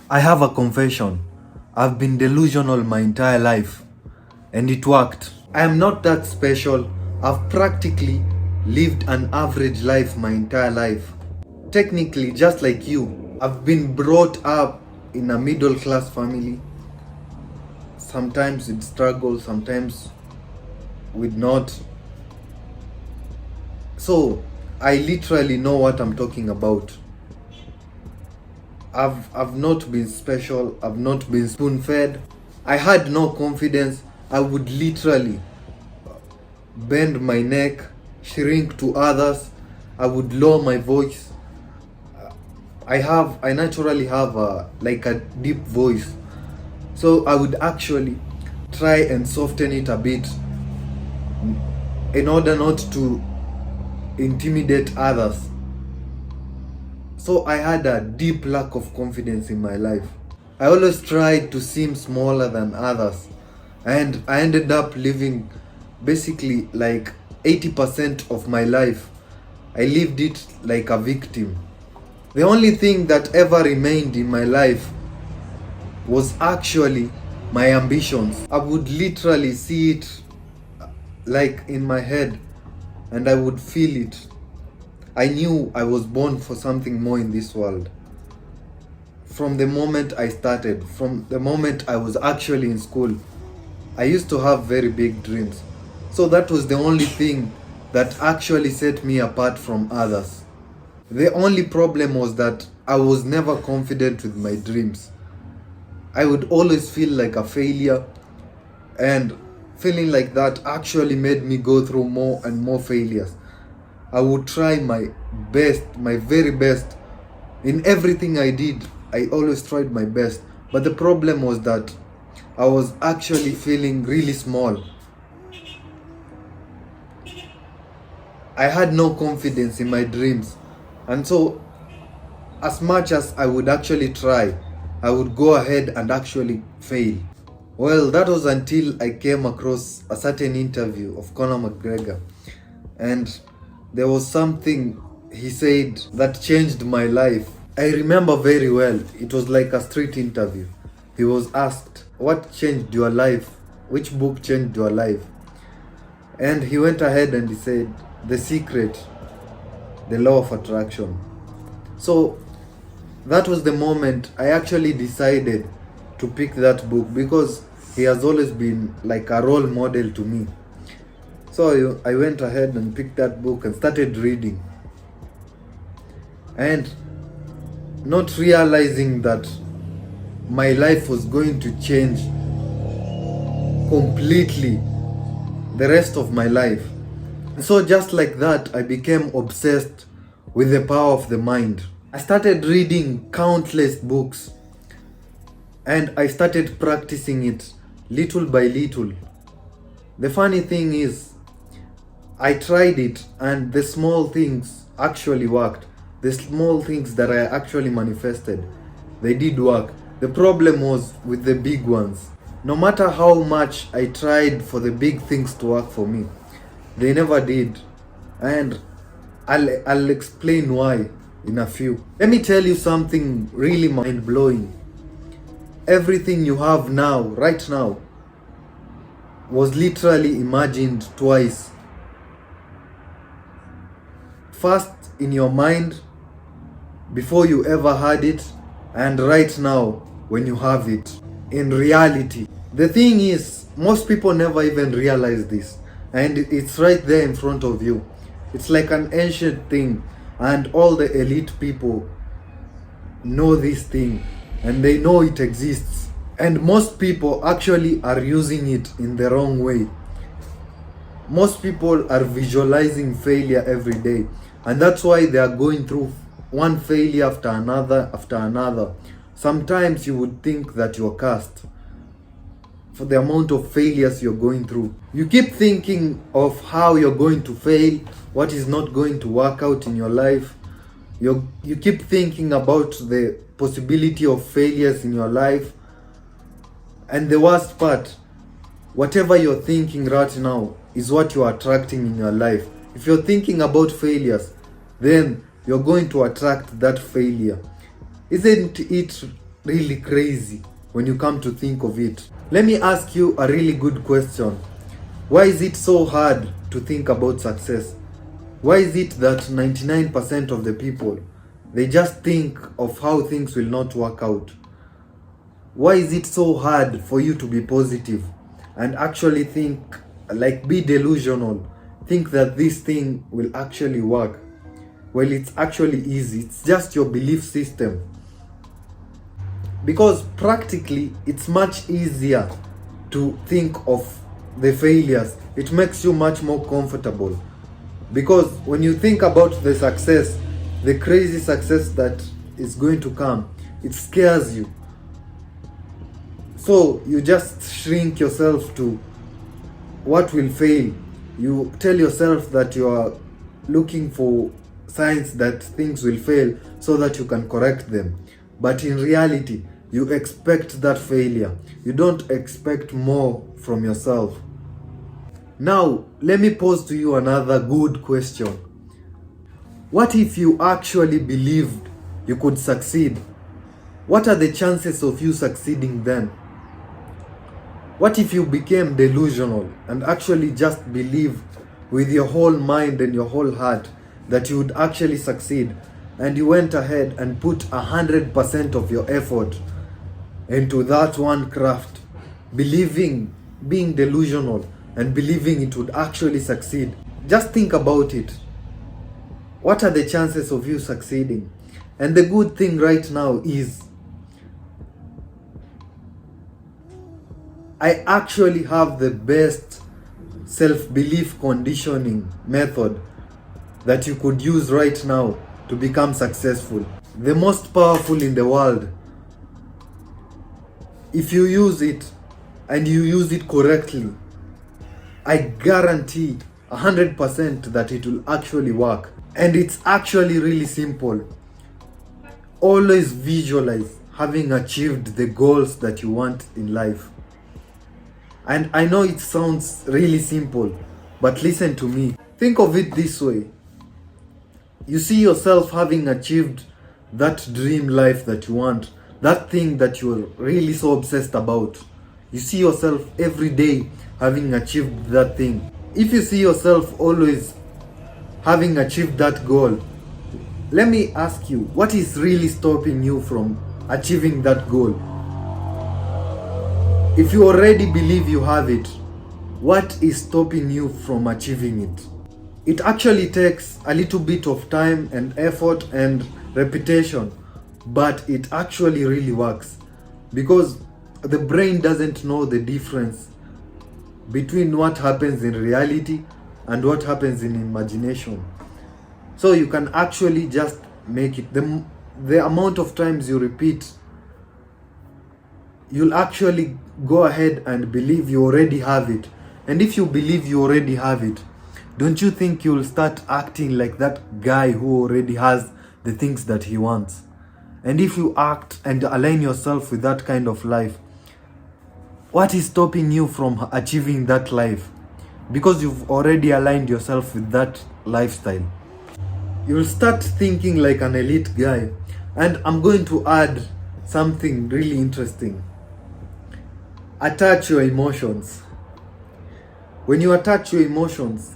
I have a confession. I've been delusional my entire life, and it worked. I am not that special. I've practically lived an average life my entire life. Technically, just like you, I've been brought up in a middle class family. Sometimes with struggle, sometimes with not. So, I literally know what I'm talking about. I've not been special, I've not been spoon fed. I had no confidence. I would literally bend my neck, shrink to others. I would lower my voice. I naturally have a deep voice. So I would actually try and soften it a bit in order not to intimidate others. So I had a deep lack of confidence in my life. I always tried to seem smaller than others, and I ended up living basically like 80% of my life. I lived it like a victim. The only thing that ever remained in my life was actually my ambitions. I would literally see it like in my head, and I would feel it. I knew I was born for something more in this world. From the moment I started, from the moment I was actually in school, I used to have very big dreams. So that was the only thing that actually set me apart from others. The only problem was that I was never confident with my dreams. I would always feel like a failure, and feeling like that actually made me go through more and more failures. I would try my best, my very best. In everything I did, I always tried my best. But the problem was that I was actually feeling really small. I had no confidence in my dreams. And so, as much as I would actually try, I would go ahead and actually fail. Well, that was until I came across a certain interview of Conor McGregor. And there was something he said that changed my life. I remember very well. It was like a street interview. He was asked, "What changed your life? Which book changed your life?" And he went ahead and he said, "The Secret, the Law of Attraction." So that was the moment I actually decided to pick that book, because he has always been like a role model to me. So I went ahead and picked that book and started reading. And not realizing that my life was going to change completely the rest of my life. So just like that, I became obsessed with the power of the mind. I started reading countless books, and I started practicing it little by little. The funny thing is, I tried it, and the small things actually worked. The small things that I actually manifested, they did work. The problem was with the big ones. No matter how much I tried for the big things to work for me, they never did. And I'll explain why in a few. Let me tell you something really mind-blowing. Everything you have now, right now, was literally imagined twice. First in your mind, before you ever had it, and right now when you have it in reality. The thing is, most people never even realize this, and it's right there in front of you. It's like an ancient thing, and all the elite people know this thing, and they know it exists. And most people actually are using it in the wrong way. Most people are visualizing failure every day, and that's why they are going through one failure after another after another. Sometimes you would think that you're cursed for the amount of failures you're going through. You keep thinking of how you're going to fail, what is not going to work out in your life. You keep thinking about the possibility of failures in your life. And the worst part, whatever you're thinking right now is what you're attracting in your life. If you're thinking about failures, then you're going to attract that failure. Isn't it really crazy when you come to think of it. Let me ask you a really good question. Why is it so hard to think about success? Why is it that 99% of the people, they just think of how things will not work out? Why is it so hard for you to be positive and actually think, like, be delusional, think that this thing will actually work? Well, it's actually easy. It's just your belief system. Because practically, it's much easier to think of the failures. It makes you much more comfortable. Because when you think about the success, the crazy success that is going to come, it scares you. So you just shrink yourself to what will fail. You tell yourself that you are looking for signs that things will fail so that you can correct them. But in reality, you expect that failure. You don't expect more from yourself. Now, let me pose to you another good question. What if you actually believed you could succeed? What are the chances of you succeeding then? What if you became delusional and actually just believed with your whole mind and your whole heart that you would actually succeed, and you went ahead and put 100% of your effort into that one craft, believing, being delusional and believing it would actually succeed? Just think about it. What are the chances of you succeeding? And the good thing right now is I actually have the best self-belief conditioning method that you could use right now to become successful. The most powerful in the world. If you use it and you use it correctly, I guarantee 100% that it will actually work. And it's actually really simple. Always visualize having achieved the goals that you want in life. And I know it sounds really simple, but listen to me. Think of it this way. You see yourself having achieved that dream life that you want, that thing that you're really so obsessed about. You see yourself every day having achieved that thing. If you see yourself always having achieved that goal, let me ask you, what is really stopping you from achieving that goal? If you already believe you have it, what is stopping you from achieving it? It actually takes a little bit of time and effort and repetition, but it actually really works, because the brain doesn't know the difference between what happens in reality and what happens in imagination. So you can actually just make it. The amount of times you repeat, you'll actually go ahead and believe you already have it. And if you believe you already have it, don't you think you'll start acting like that guy who already has the things that he wants? And if you act and align yourself with that kind of life, what is stopping you from achieving that life? Because you've already aligned yourself with that lifestyle. You'll start thinking like an elite guy. And I'm going to add something really interesting. Attach your emotions. When you attach your emotions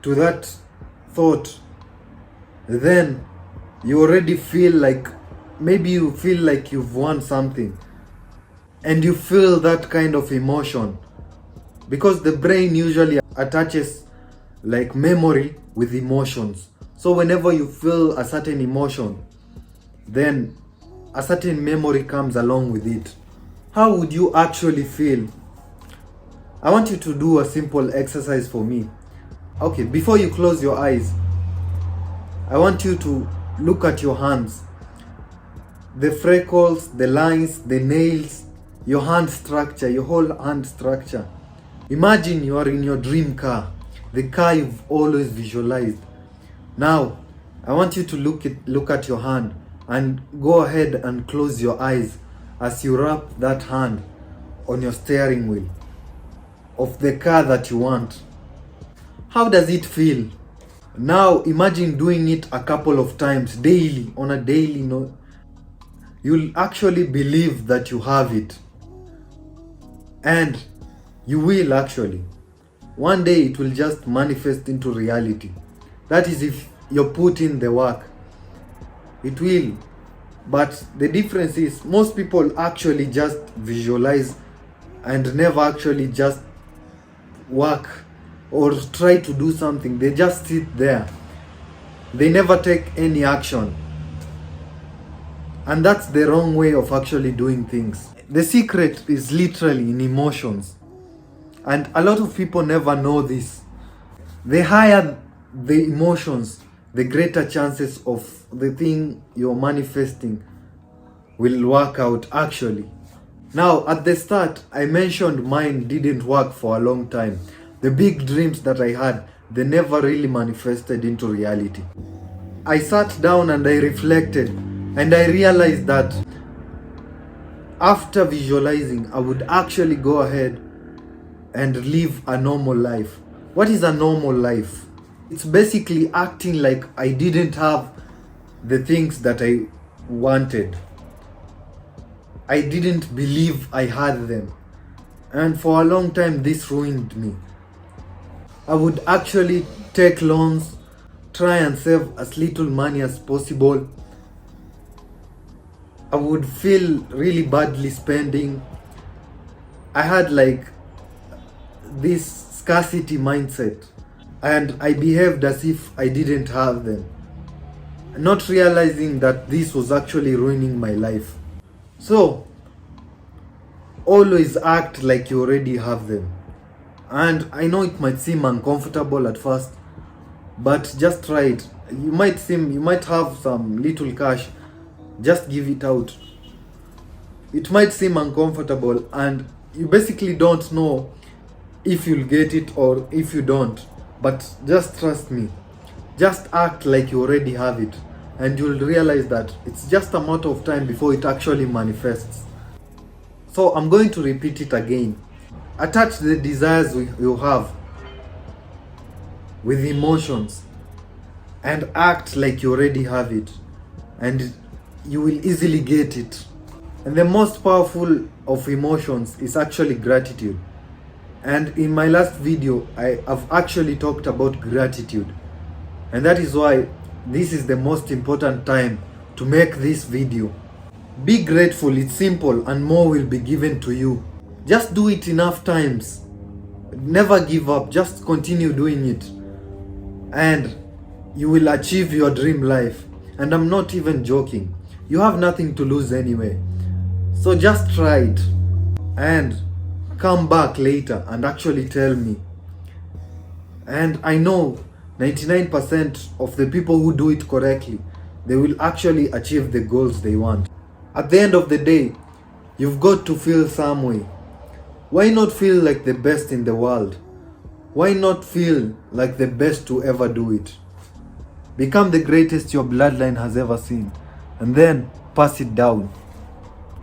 to that thought, then you already feel like, maybe you feel like you've won something, and you feel that kind of emotion, because the brain usually attaches like memory with emotions. So whenever you feel a certain emotion, then a certain memory comes along with it. How would you actually feel? I want you to do a simple exercise for me. Okay, before you close your eyes, I want you to look at your hands. The freckles, the lines, the nails, your hand structure, your whole hand structure. Imagine you are in your dream car, the car you've always visualized. Now, I want you to look at your hand and go ahead and close your eyes as you wrap that hand on your steering wheel of the car that you want. How does it feel? Now imagine doing it a couple of times daily, on a daily note. you'll actually believe that you have it. And you will actually. One day it will just manifest into reality. That is if you put in the work. It will. But the difference is most people actually just visualize and never actually just work or try to do something. They just sit there. They never take any action. And that's the wrong way of actually doing things. The secret is literally in emotions. And a lot of people never know this. The higher the emotions, the greater chances of the thing you're manifesting will work out actually. Now, at the start, I mentioned mine didn't work for a long time. The big dreams that I had, they never really manifested into reality. I sat down and I reflected, and I realized that after visualizing, I would actually go ahead and live a normal life. What is a normal life? It's basically acting like I didn't have the things that I wanted. I didn't believe I had them. And for a long time, this ruined me. I would actually take loans, try and save as little money as possible. I would feel really badly spending. I had like this scarcity mindset, and I behaved as if I didn't have them, not realizing that this was actually ruining my life. So, always act like you already have them. And I know it might seem uncomfortable at first, but just try it. You might have some little cash, just give it out. It might seem uncomfortable, and you basically don't know if you'll get it or if you don't. But just trust me. Just act like you already have it, and you'll realize that it's just a matter of time before it actually manifests. So I'm going to repeat it again. Attach the desires you have with emotions and act like you already have it, and you will easily get it. And the most powerful of emotions is actually gratitude. And in my last video, I have actually talked about gratitude. And that is why this is the most important time to make this video. Be grateful, it's simple, and more will be given to you. Just do it enough times. Never give up, just continue doing it. And you will achieve your dream life. And I'm not even joking. You have nothing to lose anyway. So just try it. And come back later and actually tell me. And I know 99% of the people who do it correctly, they will actually achieve the goals they want. At the end of the day, you've got to feel some way. Why not feel like the best in the world? Why not feel like the best to ever do it? Become the greatest your bloodline has ever seen, and then pass it down.